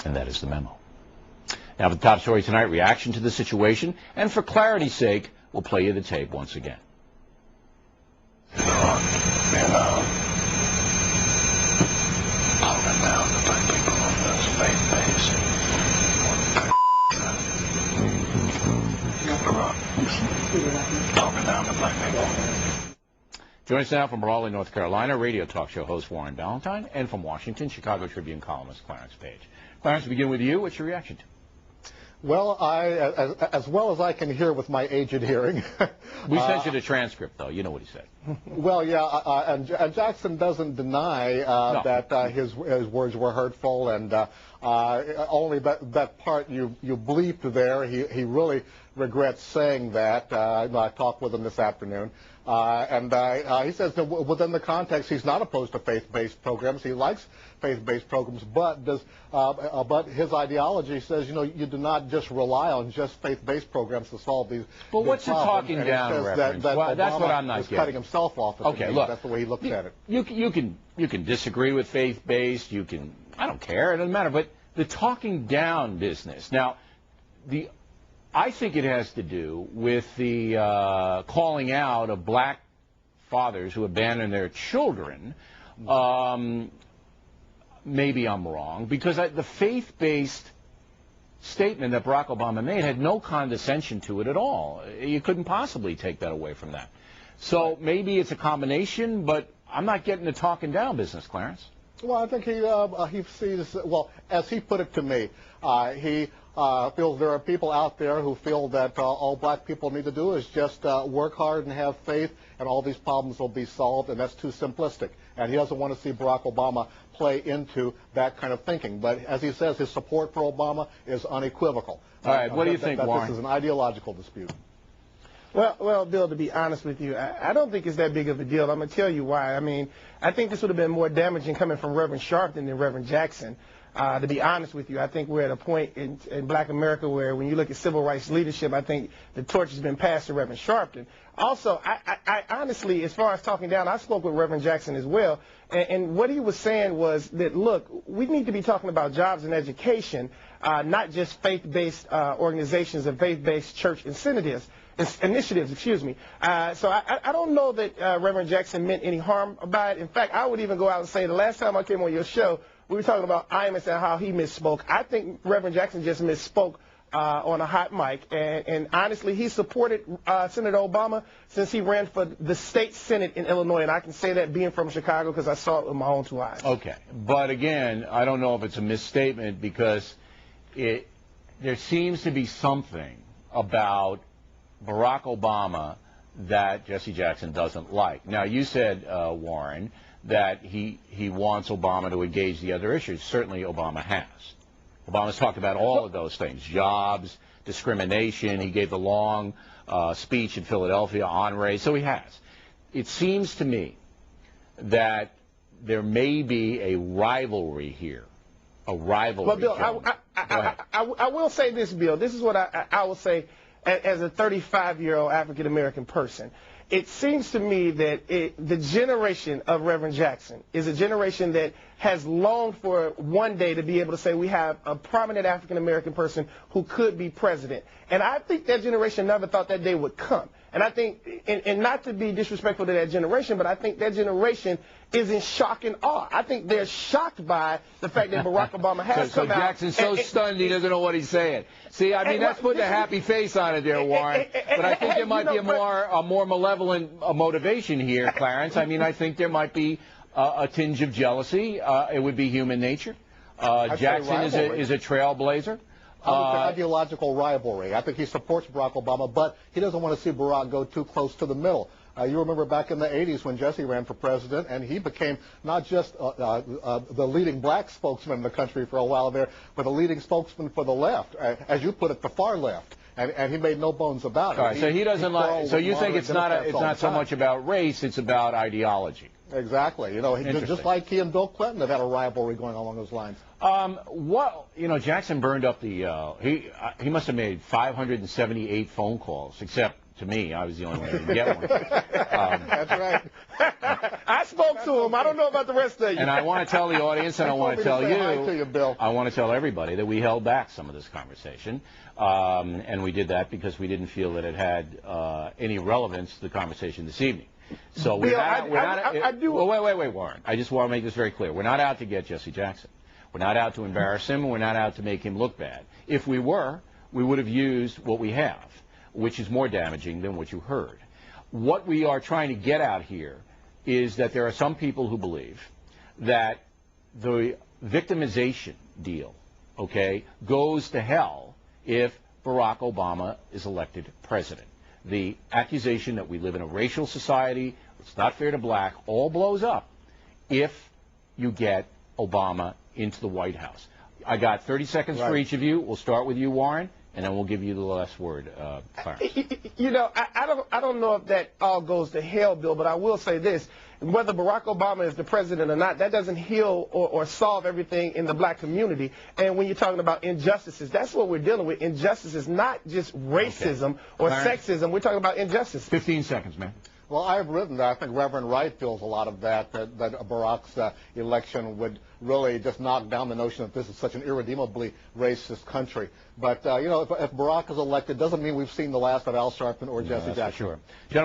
And that is the memo. Now, for the top story tonight, reaction to the situation. And for clarity's sake, we'll play you the tape once again. Joining us now from Raleigh, North Carolina, radio talk show host Warren Ballentine, and from Washington, Chicago Tribune columnist Clarence Page. Clarence, begin with you. What's your reaction to? Well, as well as I can hear with my aged hearing. We sent you the transcript, though. You know what he said. Well, yeah, and Jackson doesn't deny No. that his words were hurtful, and only that part you bleeped there. He really regrets saying that. I talked with him this afternoon. And he says that within the context, he's not opposed to faith-based programs. He likes faith-based programs, but his ideology says, you do not just rely on just faith-based programs to solve these. But what's the talking down reference? That that's what Obama I'm not is getting. cutting himself off. Okay, look. That's the way he looks at it. You can disagree with faith-based. I don't care. It doesn't matter. But the talking down business. Now, I think it has to do with the calling out of black fathers who abandon their children. Maybe I'm wrong, because the faith-based statement that Barack Obama made had no condescension to it at all. You couldn't possibly take that away from that. So maybe it's a combination, but I'm not getting the talking down business, Clarence. Well, I think he sees, well, as he put it to me, he feels there are people out there who feel that all black people need to do is just work hard and have faith, and all these problems will be solved, and that's too simplistic. And he doesn't want to see Barack Obama play into that kind of thinking. But as he says, his support for Obama is unequivocal. All right, what do you think, Warren? This is an ideological dispute. Well, Bill, to be honest with you, I don't think it's that big of a deal. I'm going to tell you why. I mean, I think this would have been more damaging coming from Reverend Sharpton than Reverend Jackson. To be honest with you, I think we're at a point in black America where when you look at civil rights leadership, I think the torch has been passed to Reverend Sharpton. Also, I honestly, as far as talking down, I spoke with Reverend Jackson as well, and what he was saying was that, look, we need to be talking about jobs and education, not just faith-based organizations and faith-based church initiatives. Excuse me. So I don't know that Reverend Jackson meant any harm by it. In fact, I would even go out and say the last time I came on your show, we were talking about Imus and how he misspoke. I think Reverend Jackson just misspoke on a hot mic. And honestly, he supported Senator Obama since he ran for the state Senate in Illinois. And I can say that being from Chicago because I saw it with my own 2 eyes. Okay. But again, I don't know if it's a misstatement because there seems to be something about Barack Obama that Jesse Jackson doesn't like. Now, you said, Warren, that he wants Obama to engage the other issues. Certainly Obama has. Obama's talked about all of those things, jobs, discrimination. He gave the long speech in Philadelphia on race, so he has. It seems to me that there may be a rivalry here, a rivalry. Well, Bill, I will say this, Bill. This is what I will say as a 35-year-old African-American person. It seems to me that the generation of Reverend Jackson is a generation that has longed for one day to be able to say we have a prominent African-American person who could be president. And I think that generation never thought that day would come. And I think, and not to be disrespectful to that generation, but I think that generation is in shock and awe. I think they're shocked by the fact that Barack Obama has come out. So Jackson's so stunned he doesn't know what he's saying. See, I mean, that's putting a happy face on it there, Warren. But I think there might be a more malevolent motivation here, Clarence. I mean, I think there might be a tinge of jealousy. It would be human nature. Jackson is a trailblazer. I would say ideological rivalry. I think he supports Barack Obama, but he doesn't want to see Barack go too close to the middle. You remember back in the 80s when Jesse ran for president, and he became not just the leading black spokesman in the country for a while there, but a leading spokesman for the left, as you put it, the far left. And he made no bones about it. All right, so he doesn't like. So you think it's not so much about race; it's about ideology. Exactly. You know, just like he and Bill Clinton have had a rivalry going along those lines. Jackson burned up the. He must have made 578 phone calls, except to me. I was the only one who didn't get one. That's right. I spoke to him. I don't know about the rest of you. And I want to tell the audience, and I want to tell Say hi to you, Bill. I want to tell everybody that we held back some of this conversation, and we did that because we didn't feel that it had any relevance to the conversation this evening. So Bill, I do. Well, wait, Warren. I just want to make this very clear. We're not out to get Jesse Jackson. We're not out to embarrass him. We're not out to make him look bad. If we were, we would have used what we have, which is more damaging than what you heard. What we are trying to get out here is that there are some people who believe that the victimization deal, okay, goes to hell if Barack Obama is elected president. The accusation that we live in a racial society, it's not fair to black, all blows up if you get Obama into the White House. I got 30 seconds for each of you. We'll start with you, Warren, and then we'll give you the last word, Clarence. You know, I don't know if that all goes to hell, Bill, but I will say this. Whether Barack Obama is the president or not, that doesn't heal or solve everything in the black community. And when you're talking about injustices, that's what we're dealing with. Injustices, not just racism or sexism. We're talking about injustices. 15 seconds, man. Well, I've written that. I think Reverend Wright feels a lot of that Barack's election would really just knock down the notion that this is such an irredeemably racist country. But, you know, if Barack is elected, doesn't mean we've seen the last of Al Sharpton or Jesse Jackson. Sure. Gentlemen,